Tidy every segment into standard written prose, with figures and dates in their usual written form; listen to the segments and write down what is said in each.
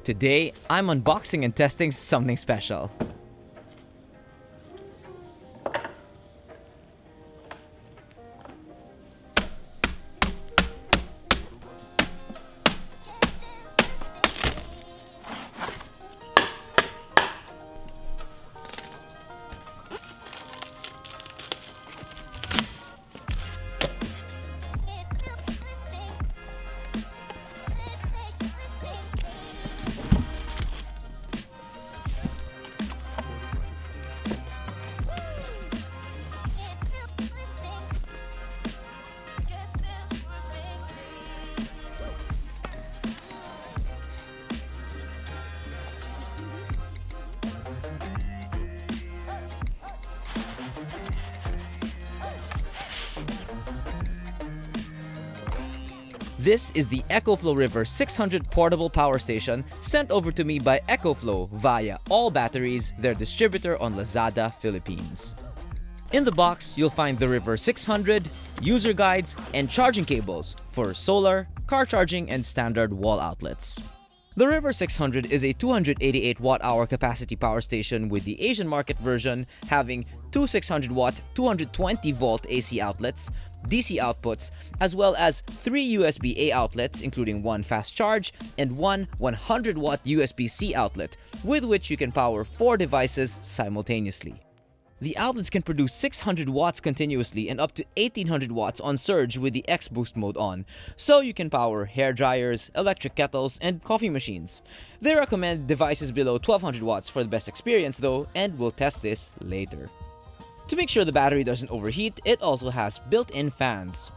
Today, I'm unboxing and testing something special. This is the EcoFlow RIVER 600 portable power station sent over to me by EcoFlow via All Batteries, their distributor on Lazada, Philippines. In the box, you'll find the RIVER 600, user guides, and charging cables for solar, car charging, and standard wall outlets. The RIVER 600 is a 288 watt-hour capacity power station with the Asian market version having two 600-watt, 220-volt AC outlets, DC outputs, as well as 3 USB-A outlets including one fast charge and one 100-watt USB-C outlet with which you can power 4 devices simultaneously. The outlets can produce 600 watts continuously and up to 1800 watts on surge with the X-Boost mode on, so you can power hair dryers, electric kettles, and coffee machines. They recommend devices below 1200 watts for the best experience though, and we'll test this later. To make sure the battery doesn't overheat, it also has built-in fans.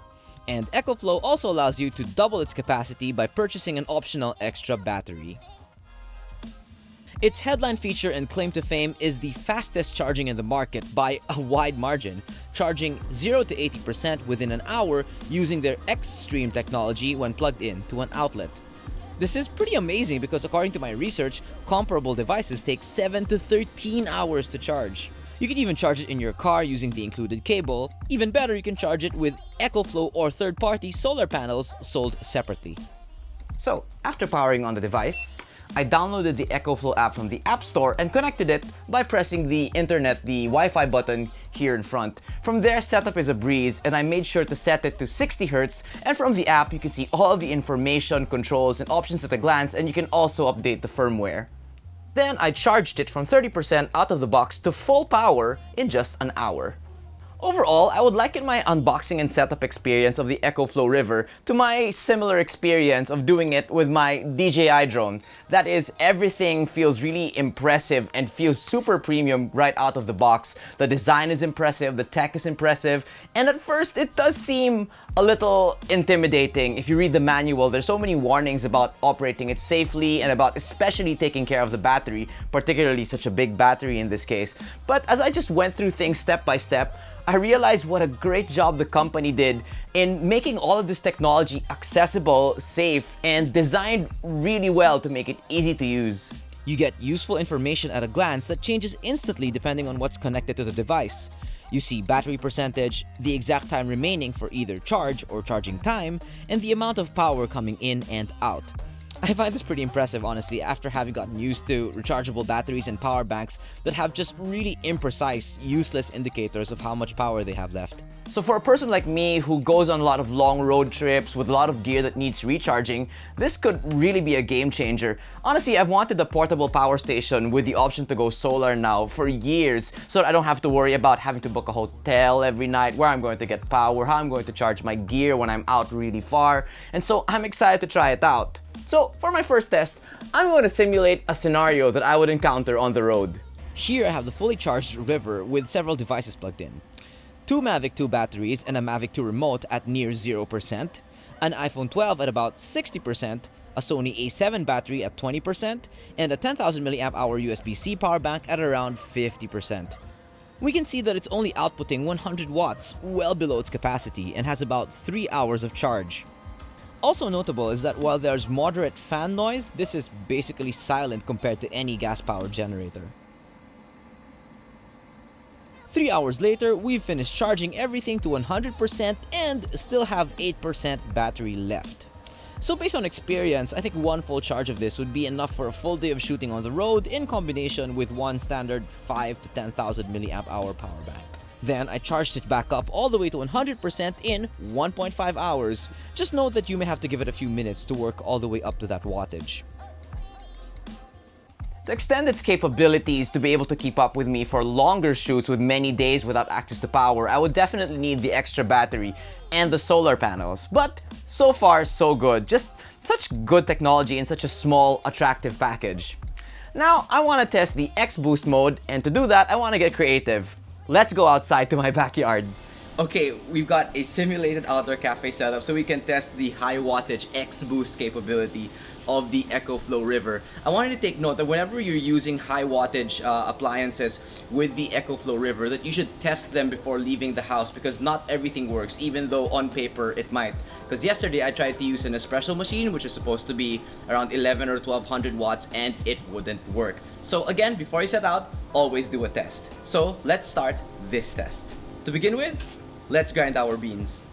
And EcoFlow also allows you to double its capacity by purchasing an optional extra battery. Its headline feature and claim to fame is the fastest charging in the market by a wide margin, charging 0 to 80% within an hour using their X-Stream technology when plugged in to an outlet. This is pretty amazing because according to my research, comparable devices take 7 to 13 hours to charge. You can even charge it in your car using the included cable. Even better, you can charge it with EcoFlow or third-party solar panels sold separately. So, after powering on the device, I downloaded the EcoFlow app from the App Store and connected it by pressing the Wi-Fi button here in front. From there, setup is a breeze, and I made sure to set it to 60 Hz, and from the app, you can see all of the information, controls, and options at a glance, and you can also update the firmware. Then I charged it from 30% out of the box to full power in just an hour. Overall, I would liken my unboxing and setup experience of the EcoFlow RIVER to my similar experience of doing it with my DJI drone. That is, everything feels really impressive and feels super premium right out of the box. The design is impressive, the tech is impressive, and at first it does seem a little intimidating. If you read the manual, there's so many warnings about operating it safely and about especially taking care of the battery, particularly such a big battery in this case. But as I just went through things step by step, I realized what a great job the company did in making all of this technology accessible, safe, and designed really well to make it easy to use. You get useful information at a glance that changes instantly depending on what's connected to the device. You see battery percentage, the exact time remaining for either charge or charging time, and the amount of power coming in and out. I find this pretty impressive, honestly, after having gotten used to rechargeable batteries and power banks that have just really imprecise, useless indicators of how much power they have left. So for a person like me who goes on a lot of long road trips with a lot of gear that needs recharging, this could really be a game changer. Honestly, I've wanted a portable power station with the option to go solar now for years, so that I don't have to worry about having to book a hotel every night, where I'm going to get power, how I'm going to charge my gear when I'm out really far, and so I'm excited to try it out. So for my first test, I'm going to simulate a scenario that I would encounter on the road. Here I have the fully charged RIVER with several devices plugged in. 2 Mavic 2 batteries and a Mavic 2 remote at near 0%, an iPhone 12 at about 60%, a Sony A7 battery at 20%, and a 10,000 mAh USB-C power bank at around 50%. We can see that it's only outputting 100 watts, well below its capacity, and has about 3 hours of charge. Also notable is that while there's moderate fan noise, this is basically silent compared to any gas-powered generator. 3 hours later, we've finished charging everything to 100% and still have 8% battery left. So based on experience, I think one full charge of this would be enough for a full day of shooting on the road in combination with one standard 5 to 10,000 milliamp hour power bank. Then I charged it back up all the way to 100% in 1.5 hours. Just note that you may have to give it a few minutes to work all the way up to that wattage. To extend its capabilities to be able to keep up with me for longer shoots with many days without access to power, I would definitely need the extra battery and the solar panels. But so far, so good. Just such good technology in such a small, attractive package. Now, I want to test the X Boost mode, and to do that, I want to get creative. Let's go outside to my backyard. Okay, we've got a simulated outdoor cafe setup so we can test the high wattage X Boost capability of the EcoFlow RIVER. I wanted to take note that whenever you're using high wattage appliances with the EcoFlow RIVER, that you should test them before leaving the house, because not everything works, even though on paper it might. Because yesterday I tried to use an espresso machine, which is supposed to be around 11 or 1200 watts, and it wouldn't work. So again, before you set out, always do a test. So let's start this test. To begin with, let's grind our beans.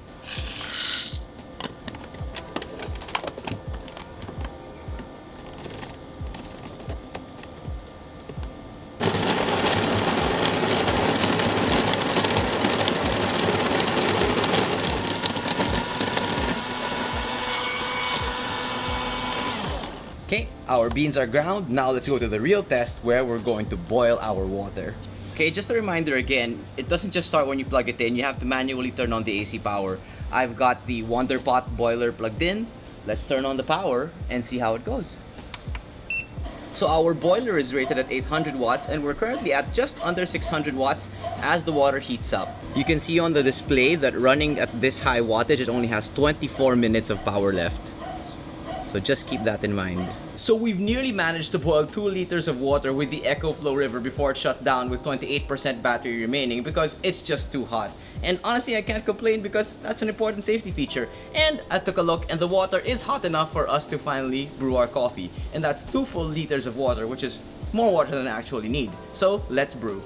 Okay, our beans are ground. Now let's go to the real test where we're going to boil our water. Okay, just a reminder again, it doesn't just start when you plug it in. You have to manually turn on the AC power. I've got the Wonder Pot boiler plugged in. Let's turn on the power and see how it goes. So our boiler is rated at 800 watts and we're currently at just under 600 watts as the water heats up. You can see on the display that running at this high wattage, it only has 24 minutes of power left. So just keep that in mind. So we've nearly managed to boil 2 liters of water with the EcoFlow RIVER before it shut down with 28% battery remaining because it's just too hot. And honestly, I can't complain because that's an important safety feature. And I took a look and the water is hot enough for us to finally brew our coffee. And that's 2 full liters of water, which is more water than I actually need. So let's brew.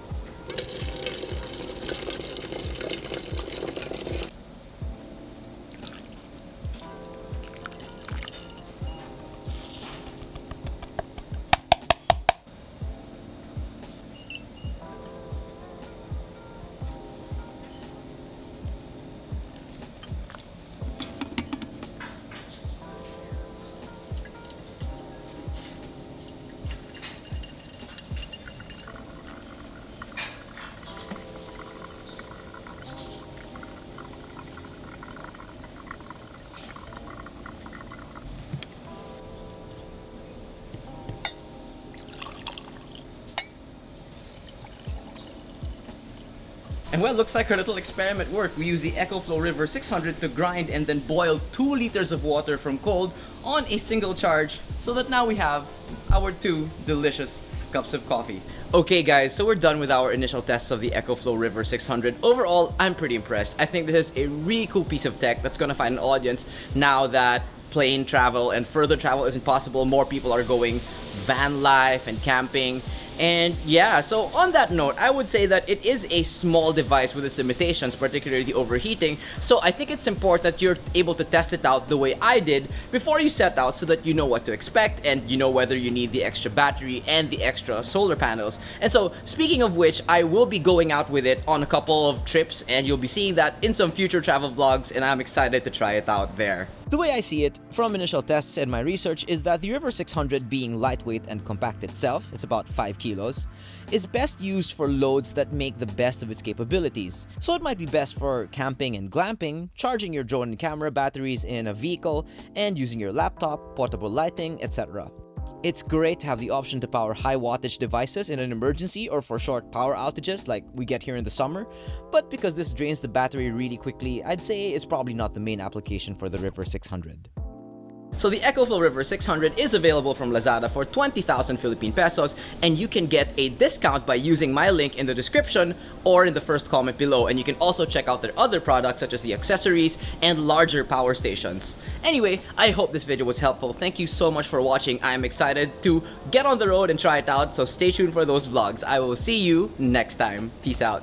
And well, looks like our little experiment worked. We used the EcoFlow RIVER 600 to grind and then boil 2 liters of water from cold on a single charge, so that now we have our 2 delicious cups of coffee. Okay guys, so we're done with our initial tests of the EcoFlow RIVER 600. Overall, I'm pretty impressed. I think this is a really cool piece of tech that's gonna find an audience now that plane travel and further travel isn't possible. More people are going van life and camping. And yeah, so on that note, I would say that it is a small device with its limitations, particularly the overheating. So I think it's important that you're able to test it out the way I did before you set out, so that you know what to expect and you know whether you need the extra battery and the extra solar panels. And so speaking of which, I will be going out with it on a couple of trips and you'll be seeing that in some future travel vlogs, and I'm excited to try it out there. The way I see it, from initial tests and my research, is that the RIVER 600, being lightweight and compact itself, it's about 5 kilos, is best used for loads that make the best of its capabilities. So it might be best for camping and glamping, charging your drone and camera batteries in a vehicle, and using your laptop, portable lighting, etc. It's great to have the option to power high wattage devices in an emergency or for short power outages like we get here in the summer, but because this drains the battery really quickly, I'd say it's probably not the main application for the RIVER 600. So the EcoFlow RIVER 600 is available from Lazada for 20,000 Philippine pesos, and you can get a discount by using my link in the description or in the first comment below, and you can also check out their other products such as the accessories and larger power stations. Anyway, I hope this video was helpful. Thank you so much for watching. I am excited to get on the road and try it out, so stay tuned for those vlogs. I will see you next time. Peace out.